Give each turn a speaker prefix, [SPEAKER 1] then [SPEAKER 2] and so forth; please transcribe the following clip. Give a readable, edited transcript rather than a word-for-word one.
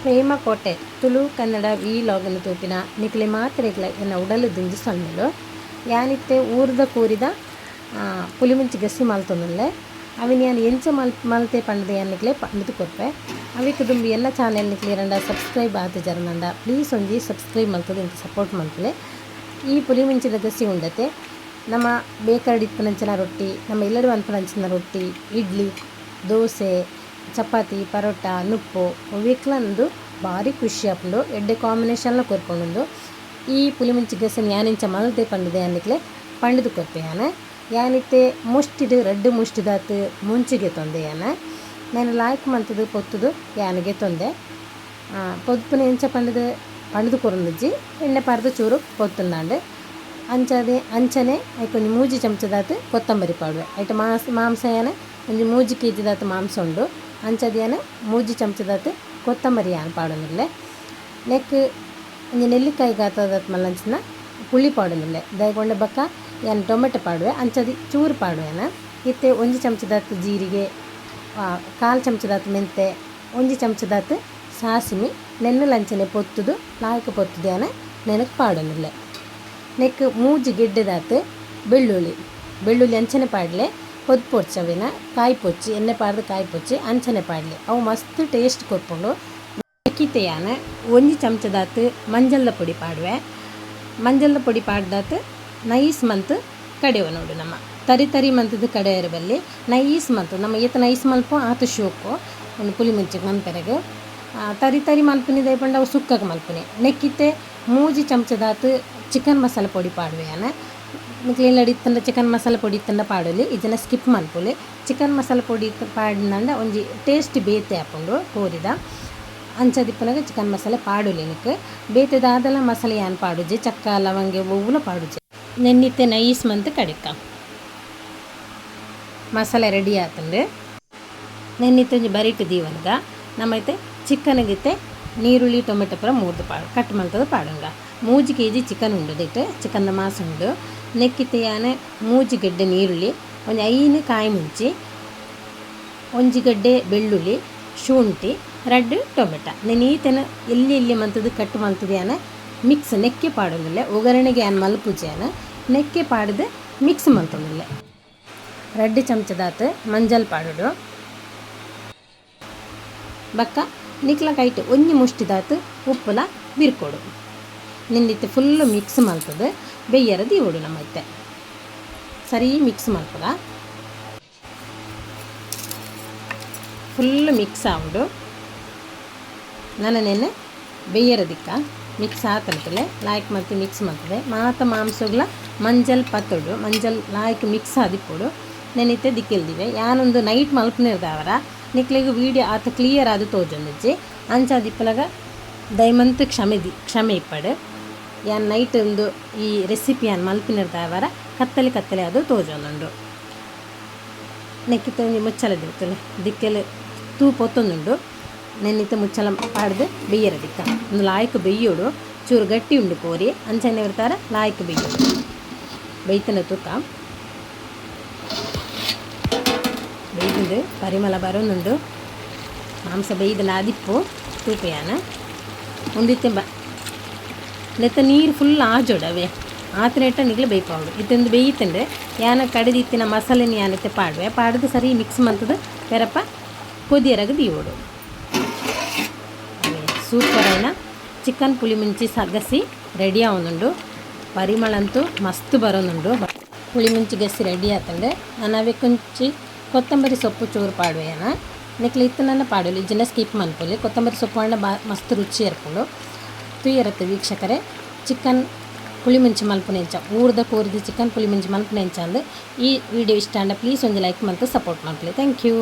[SPEAKER 1] ಹೇಮಕೋಟೆ ತುಳು ಕನ್ನಡ ಲಾಗನ್ನು ತೂಪಿನ ನಿಕ್ಲೆ ಮಾತ್ರೆಗಳ ಎನ್ನ ಉಡಲು ದಿಂಜಿ ಸೊನ್ನಲು ಯಾನಿತ್ತೆ ಊರ್ದ ಕೂರಿದ ಪುಲಿಮುಂಚಿ ಗಸಿ ಮಲ್ತೊಂದುಲ್ಲೆ ಅವಿನ ಯಾನು ಎಂಚ ಮಲ್ತೆ ಪಂಡದೆ ಯಾನಿಕ್ಲೆ ಪಂಡದು ಕೊರ್ಪೆ ಅವಿಕ್ ದುಂಬಿ ಎಲ್ಲ ಚಾನೆಲ್ ನಿಕ್ಲೆ ರಂಡ ಸಬ್ಸ್ಕ್ರೈಬ್ ಆತು ಜರನಂಡ ಪ್ಲೀಸ್ ಒಂಜಿ ಸಬ್ಸ್ಕ್ರೈಬ್ ಮಲ್ತದೆ ಇಂತ ಸಪೋರ್ಟ್ ಮಲ್ಪಲೆ ಈ ಪುಲಿಮುಂಚಿದ ಗಸಿ ಉಂಡತೆ ನಮ್ಮ ಬೇಕರಡಿಪ್ಪನಂಚಿನ ರೊಟ್ಟಿ ನಮ್ಮ ಎಲ್ಲರೂ ಅನ್ಪನಂಚಿನ ರೊಟ್ಟಿ ಇಡ್ಲಿ ದೋಸೆ ಚಪಾತಿ ಪರೋಟ ನುಪ್ಪು ವಿಕ್ಲಂದು ಭಾರಿ ಖುಷಿ ಆಪುಂಡು ಎಡ್ಡೆ ಕಾಂಬಿನೇಷನ್ಲ ಕೊರ್ಪೊಂಡು ಈ ಪುಲಿಮುಂಚಿ ಗಸಿನ ಯಾನಿಂಚ ಮಲ್ತೆ ಪಂಡದೆ ಅನ್ನಿಕ್ಲೆ ಪಂಡದು ಕೊರ್ಪೆ ಯಾನಿತ್ತೆ ಮುಷ್ಟಿಡು ರೆಡ್ ಮುಷ್ಟಿದಾತು ಮುಂಚಿಗೆ ತೊಂದೆ ನಾನು ಲಾಯ್ಕ್ ಮಂತದು ಪೊತ್ತುದು ಯಾನಿಗೆ ತೊಂದೆ ಪೊದ್ಪುನ ಎಂಚ ಪಂಡದು ಕೊರಂದುಜ್ಜಿ ಎಣ್ಣೆ ಪಾರ್ದು ಚೂರು ಪೊತ್ತುಂದಾಂಡು ಅಂಚನೆ ಐಕೊಂಜಿ ಮೂಜಿ ಚಮಚದಾತು ಕೊತ್ತಂಬರಿ ಪಾಡುವೆ ಐಟ ಮಾಂಸ ಯಾನೆ ಒಂಜಿ 3 kg ಮಾಂಸ ಉಂಡು ಅಂಚದಿಯಾನೆ 3 ಚಮಚದಾತು ಕೊತ್ತಂಬರಿ ಯಾನ್ ಪಾಡೋನಿಲ್ಲೆ ನೆಕ್ ಒಂಜಿ ನೆಲ್ಲಿಕಾಯಿ ಗಾತ್ರದಾತು ಮಲ್ಲಂಚಿನ ಪುಳಿ ಪಾಡೋನಿಲ್ಲೆ ದಯಗೊಂಡೆ ಬಕ್ಕ ಯಾನ್ ಟೊಮೆಟೊ ಪಾಡುವೆ ಅಂಚದಿ ಚೂರು ಪಾಡುವೆನ ಇತ್ತೆ 1 ಚಮಚದಾತು ಜೀರಿಗೆ 1/4 ಚಮಚದಾತು ಮೆಂತೆ 1 ಚಮಚದಾತು ಸಾಸಿಮಿ ನೆನ್ನಲಂಚನೆ ಪೊತ್ತುದು ಲಾಯ್ಕ ಪೊತ್ತುದು ಯಾನೆ ನೆನಕ್ ಪಾಡೋನಿಲ್ಲೆ ನೆಕ್ 3 ಗೆಡ್ಡೆದಾತು ಬೆಳ್ಳುಳ್ಳಿ ಅಂಚನೆ ಪಾಡಲೆ ಹೊದ್ದು ಪೊಚ್ಚವಿನ ಕಾಯಿ ಪೊಚ್ಚಿ ಎಣ್ಣೆ ಪಾಡ್ದು ಕಾಯಿ ಪೊಚ್ಚಿ ಅಂಚನೆ ಪಾಡಲೆ ಅವು ಮಸ್ತ್ ಟೇಸ್ಟ್ ಕೊರ್ಪುಂಡು ನೆಕ್ಕಿತೆಯಾನ 1 ಚಮಚದಾತು ಮಂಜಲ್ದ ಪೊಡಿ ಪಾಡುವೆ ಮಂಜಲ್ದ ಪೊಡಿ ಪಾಡ್ದಾತು ನೈಸ್ ಮಂತ್ ಕಡೆಯುವ ನೋಡು ನಮ್ಮ ತರಿ ಮಂತದ್ದು ಕಡೆಯರ ಬಲ್ಲಿ ನೈಸ್ ಮಂತ್ ನಮ್ಮ ಈತ ನೈಸ್ ಮಲ್ಪು ಆತು ಶೋಕು ಒಂದು ಪುಲಿ ಮುಂಚಿಗೆ ಮನ್ಪೆರಗು ತರಿ ಮಲ್ಪುನಿದೆ ಪಂಡ ಅವು ಸುಕ್ಕಗೆ ಮಲ್ಪುನಿ ನೆಕ್ಕಿತ್ತೆ 3 ಚಮಚದಾತು ಚಿಕನ್ ಮಸಾಲೆ ಪೊಡಿ ಪಾಡುವೆಯಾನ ಮಿಕ್ಲಿನ ಇತ್ತಂಡ ಚಿಕನ್ ಮಸಾಲೆ ಪೊಡಿ ಇತ್ತಂಡ ಪಾಡಲಿ ಇದನ್ನು ಸ್ಕಿಪ್ ಮಲ್ಪೊಲಿ ಚಿಕನ್ ಮಸಾಲೆ ಪೊಡಿ ಪಾಡಿನಂಡ ಒಂಜಿ ಟೇಸ್ಟ್ ಬೇತೆ ಹಾಕೊಂಡು ಕೋರಿದ ಅಂಚದಿಪ್ಪನಾಗ ಚಿಕನ್ ಮಸಾಲೆ ಪಾಡುಲಿ ನಿಕ್ ಬೇತೆದಾದಲ ಮಸಾಲೆ ಯಾನ್ ಪಾಡುಜೆ ಚಕ್ಕ ಲವಂಗೆ ಒವ್ವುಲ ಪಾಡುಜೆ ನೆನ್ನಿತ್ತೆ ನೈಸ್ ಮಂತ್ ಕಡಿಕ ಮಸಾಲೆ ರೆಡಿ ಆತಂಡು ನೆನ್ನಿತ್ತೆ ಒಂಜಿ ಬರಿಟ್ ದೀವನ್ಗ ನಮ್ಮೈತೆ ಚಿಕನ್ಗಿತ್ತೆ ನೀರುಳ್ಳಿ ಟೊಮೆಟೊ ಪೂರ ಮೂರ್ದು ಕಟ್ ಮಲ್ತದ ಪಾಡುಂಗ 3 kg ಚಿಕನ್ ಉಂಡು ದಿಟ್ಟು ಚಿಕನ್ನ ಮಾಸ ಉಂಡು ನೆಕ್ಕಿತ್ತೆ ಯಾನೆ 3 ಗೆಡ್ಡೆ ನೀರುಳ್ಳಿ ಒಂದು 5 ಕಾಯಿ ಮುಂಚಿ 1 ಗಡ್ಡೆ ಬೆಳ್ಳುಳ್ಳಿ ಶುಂಠಿ ರೆಡ್ ಟೊಮೆಟೊ ನೆನೆ ಈತನ ಎಲ್ಲಿ ಮಂತದ್ದು ಕಟ್ ಮಲ್ತದ ಯಾನ ಮಿಕ್ಸ್ ನೆಕ್ಕೆ ಪಾಡೋದಿಲ್ಲ ಒಗ್ಗರಣೆಗೆ ಯಾನ್ ಮಲ್ಪುಜೆ ಯಾನ ನೆಕ್ಕೆ ಪಾಡದೆ ಮಿಕ್ಸ್ ಮಲ್ತೊಂದಿಲ್ಲ 2 ಚಮಚದಾತು ಮಂಜಲ್ ಪಾಡೋಡು ಬಕ್ಕ ನಿಕ್ಲ ಕೈಟ್ ಒಂಜಿ ಮುಷ್ಟಿದಾತು ಉಪ್ಪುಲ ಬಿರ್ಕೊಡು ನಿಂದಿತ್ತೆ ಫುಲ್ಲು ಮಿಕ್ಸ್ ಮಲ್ತದೆ ಬೆಯ್ಯರ ದೀವೋಡು ನಮ್ಮೈತೆ ಸರಿ ಮಿಕ್ಸ್ ಮಲ್ಪದ ಫುಲ್ಲು ಮಿಕ್ಸ್ ಆವಡು ನೆನ್ನೆ ಬೆಯ್ಯರ ದಿಕ್ಕ ಮಿಕ್ಸ್ ಆತಂತಲೆ ಲಾಯ್ಕ್ ಮತ್ತು ಮಿಕ್ಸ್ ಮಾಡ್ತದೆ ಮಾಂಸಗಳ ಮಂಜಲ್ ಪತ್ತೊಡು ಮಂಜಲ್ ಲಾಯ್ಕ್ ಮಿಕ್ಸ್ ಆದಿಪ್ಪೋಡು ನೆನಿತ್ತೆ ದಿಕ್ಕಿಲ್ದಿವೆ ಯಾನೊಂದು ನೈಟ್ ಮಲ್ಪನಿರ್ದವರ ನಿಕ್ಲಿಗೆ ವೀಡಿಯೋ ಆತ ಕ್ಲಿಯರ್ ಆದು ತೋಜೊಂದಿಜ್ಜಿ ಅಂಚಾದಿಪ್ಪಲಾಗ ದಯಮಂತ್ ಕ್ಷಮೆ ಇಪ್ಪಡು ಯಾನ್ ನೈಟ್ ಒಂದು ಈ ರೆಸಿಪಿ ಯಾನ್ ಮಲ್ಪಿನಿರ್ದವರ ಕತ್ತಲೆ ಅದು ತೋಜೊಂದುಂಡು ನೆಕ್ಕಿತ್ತ ಒಂಜಿ ಮುಚ್ಚಲ ದಿರ್ತಲೆ ದಿಕ್ಕೆಲು ತೂಪು ಒತ್ತೊಂದುಂಡು ನೆನ್ನಿತ್ತ ಮುಚ್ಚಲ ಪಾಡ್ದು ಬೆಯ್ಯರ ದಿಕ್ಕ ಒಂದು ಲಾಯ್ಕ್ ಬೆಯ್ಯೋಡು ಚೂರು ಗಟ್ಟಿ ಉಂಡು ಕೋರಿ ಅಂಚನೆ ಇರ್ತಾರ ಲಾಯ್ಕ್ ಬೆಯ್ಯೋಡು ಬೆಯ್ತನ ತೂಕ ಬೇಯ್ದು ಪರಿಮಳ ಬರೋನುಂಡು ಮಾಂಸ ಬೇಯ್ದನ ಆದಿಪ್ಪು ತೂಪಯಾನ ಉಂದಿತ್ತೆ ನೆತ್ತ ನೀರು ಫುಲ್ ಆಜೋಡವೆ ಆತನೇಟ ನಿಗ್ಲು ಬೇಯ್ಪಾವಡು ಇತ್ತೊಂದು ಬೇಯ್ತಂಡೆ ಯಾನ ಕಡಿದಿತ್ತಿನ ಮಸಾಲೆನ ಯಾನತ್ತೆ ಪಾಡುವೆ ಪಾಡ್ದು ಸರಿ ಮಿಕ್ಸ್ ಮಂತದ ಪೆರಪ ಕೊದಿಯರಾಗ ದೀವೋಡು ಸೂಪರ್ అయిన ಚಿಕನ್ ಪುಳಿ ಮುಂಚಿ ಗಸಿ ರೆಡಿ ಆವೊಂದುಂಡು ಪರಿಮಳ ಅಂತೂ ಮಸ್ತ್ ಬರೋನುಂಡು ಪುಳಿ ಮುಂಚಿ ಗಸಿ ರೆಡಿ ಆತಂಡೆ ನಾನು ಅವೇ ಕೊಂಚಿ ಕೊತ್ತಂಬರಿ ಸೊಪ್ಪು ಚೂರು ಪಾಡುವೆಯನ ನೆಕ್ಲೆ ಇತ್ತನ ಪಾಡೋಲಿ ಇಜ್ಜನ ಸ್ಕಿಪ್ ಮನ್ಪೊಲಿ ಕೊತ್ತಂಬರಿ ಸೊಪ್ಪು ಹಣ್ಣ ಮಸ್ತ್ ರುಚಿ ಇರ್ಕೊಂಡು ತುಯ್ಯರತ್ತೆ ವೀಕ್ಷಕರೇ ಚಿಕನ್ ಪುಳಿ ಮುಂಚಿ ಮಲ್ಪುನೆಂಚ ಊರ್ದ ಕೋರಿದ ಚಿಕನ್ ಪುಳಿ ಮುಂಚಿ ಮಲ್ಪುನೆಂಚ ಅಂದು ಈ ವಿಡಿಯೋ ಇಷ್ಟ ಅಂಡ ಪ್ಲೀಸ್ ಒಂದು ಲೈಕ್ ಮತ್ತು ಸಪೋರ್ಟ್ ಮಾಡ್ಕೊಳ್ಳಿ ಥ್ಯಾಂಕ್ ಯು.